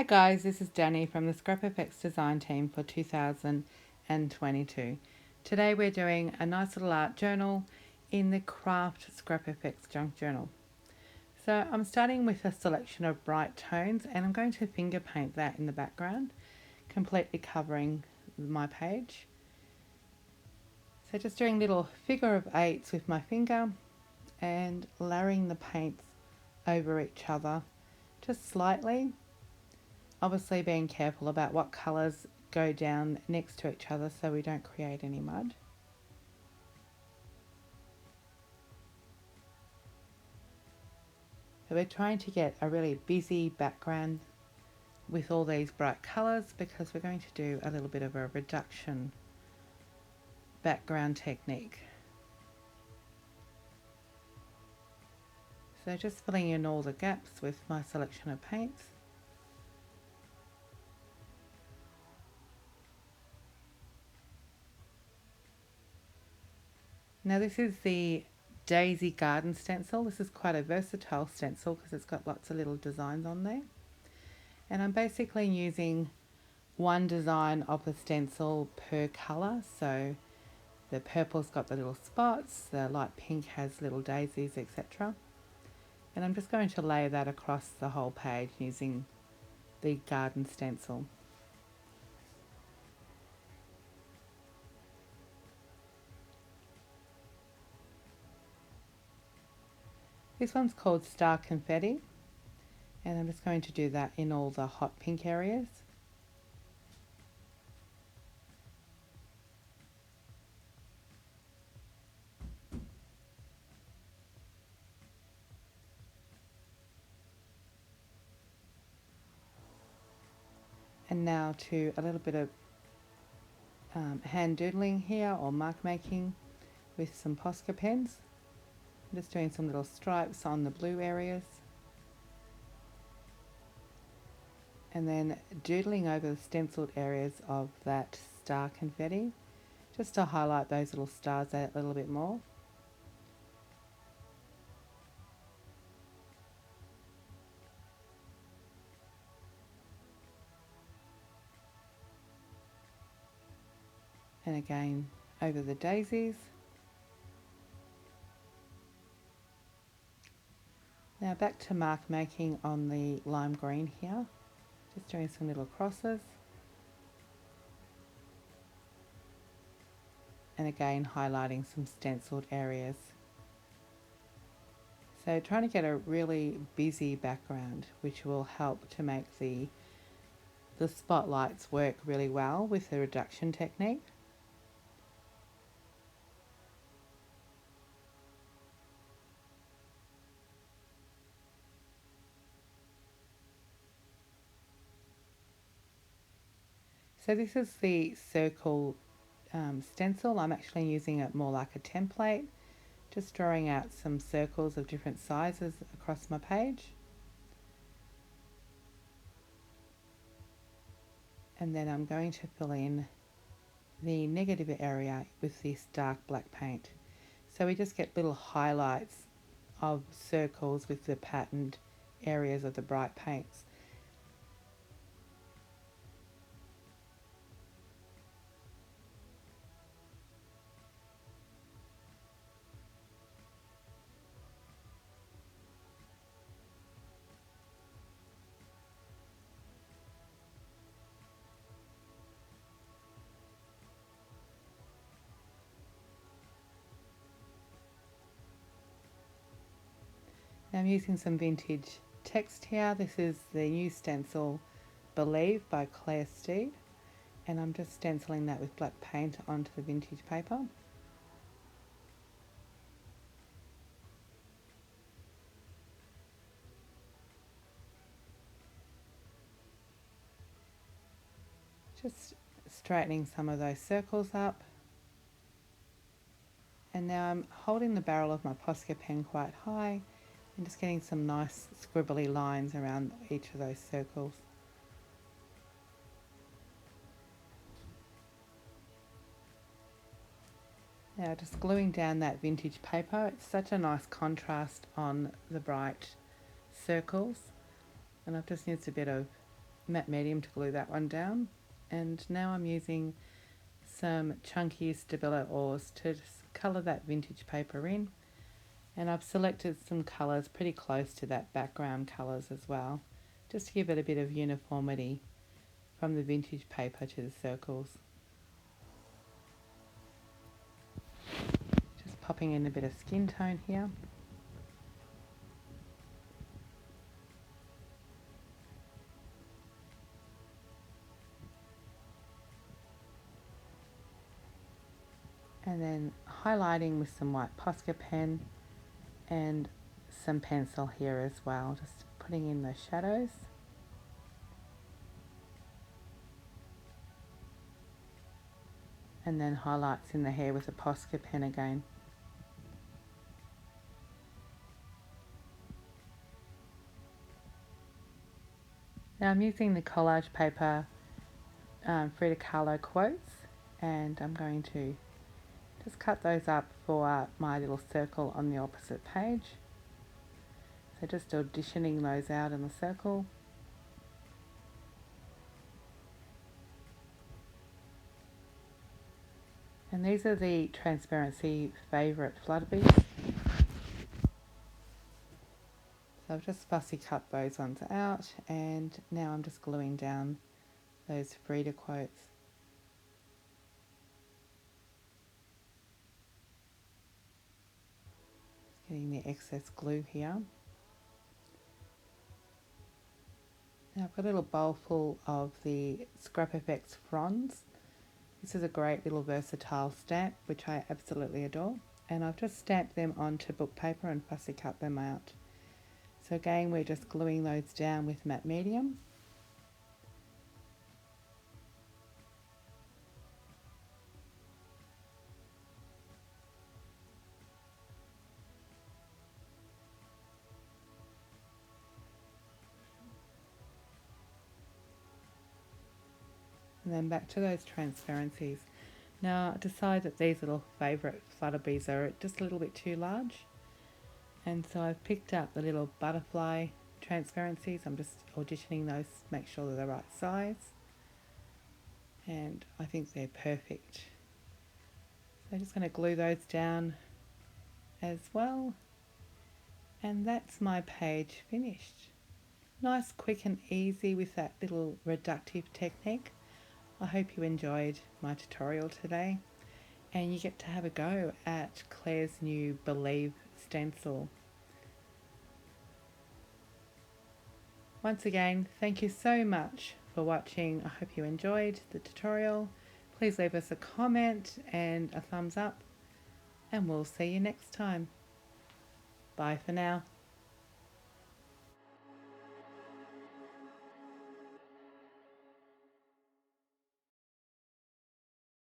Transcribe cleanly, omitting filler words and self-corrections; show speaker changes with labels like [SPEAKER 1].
[SPEAKER 1] Hi guys, this is Danny from the Scrapfx design team for 2022. Today we're doing a nice little art journal in the Craft Scrapfx junk journal. So I'm starting with a selection of bright tones and I'm going to finger paint that in the background, completely covering my page. So just doing little figure of eights with my finger and layering the paints over each other just slightly. Obviously being careful about what colours go down next to each other so we don't create any mud. So we're trying to get a really busy background with all these bright colours because we're going to do a little bit of a reduction background technique. So just filling in all the gaps with my selection of paints. Now this is the Daisy Garden stencil. This is quite a versatile stencil because it's got lots of little designs on there. And I'm basically using one design of the stencil per colour. So the purple's got the little spots, the light pink has little daisies, etc. And I'm just going to lay that across the whole page using the garden stencil. This one's called Star Confetti, and I'm just going to do that in all the hot pink areas. And now to a little bit of hand doodling here, or mark making with some Posca pens. I'm just doing some little stripes on the blue areas. And then doodling over the stenciled areas of that star confetti, just to highlight those little stars a little bit more. And again over the daisies. Now back to mark making on the lime green here, just doing some little crosses. And again highlighting some stenciled areas. So trying to get a really busy background, which will help to make the spotlights work really well with the reduction technique. So this is the circle stencil. I'm actually using it more like a template, just drawing out some circles of different sizes across my page. And then I'm going to fill in the negative area with this dark black paint. So we just get little highlights of circles with the patterned areas of the bright paints. Now I'm using some vintage text here. This is the new stencil Believe by Claire Stead, and I'm just stenciling that with black paint onto the vintage paper. Just straightening some of those circles up. And now I'm holding the barrel of my Posca pen quite high and just getting some nice scribbly lines around each of those circles. Now just gluing down that vintage paper. It's such a nice contrast on the bright circles, and I've just used a bit of matte medium to glue that one down. And now I'm using some chunky Stabilo oils to just colour that vintage paper in. And I've selected some colours pretty close to that background colours as well, just to give it a bit of uniformity from the vintage paper to the circles. Just popping in a bit of skin tone here. And then highlighting with some white Posca pen and some pencil here as well, just putting in those shadows. And then highlights in the hair with a Posca pen again. Now I'm using the collage paper Frida Kahlo quotes, and I'm going to just cut those up for my little circle on the opposite page. So just auditioning those out in the circle. And these are the transparency favourite flutterbys. So I've just fussy cut those ones out, and now I'm just gluing down those Frida quotes. Just getting the excess glue here. Now I've got a little bowl full of the Scrapfx fronds. This is a great little versatile stamp which I absolutely adore, and I've just stamped them onto book paper and fussy cut them out. So again, we're just gluing those down with matte medium. And then back to those transparencies. Now I decide that these little favourite flutterbies are just a little bit too large, and so I've picked up the little butterfly transparencies. I'm just auditioning those to make sure they're the right size, and I think they're perfect. So I'm just going to glue those down as well, and that's my page finished. Nice, quick and easy with that little reductive technique. I hope you enjoyed my tutorial today, and you get to have a go at Claire's new Believe stencil. Once again, thank you so much for watching. I hope you enjoyed the tutorial. Please leave us a comment and a thumbs up, and we'll see you next time. Bye for now.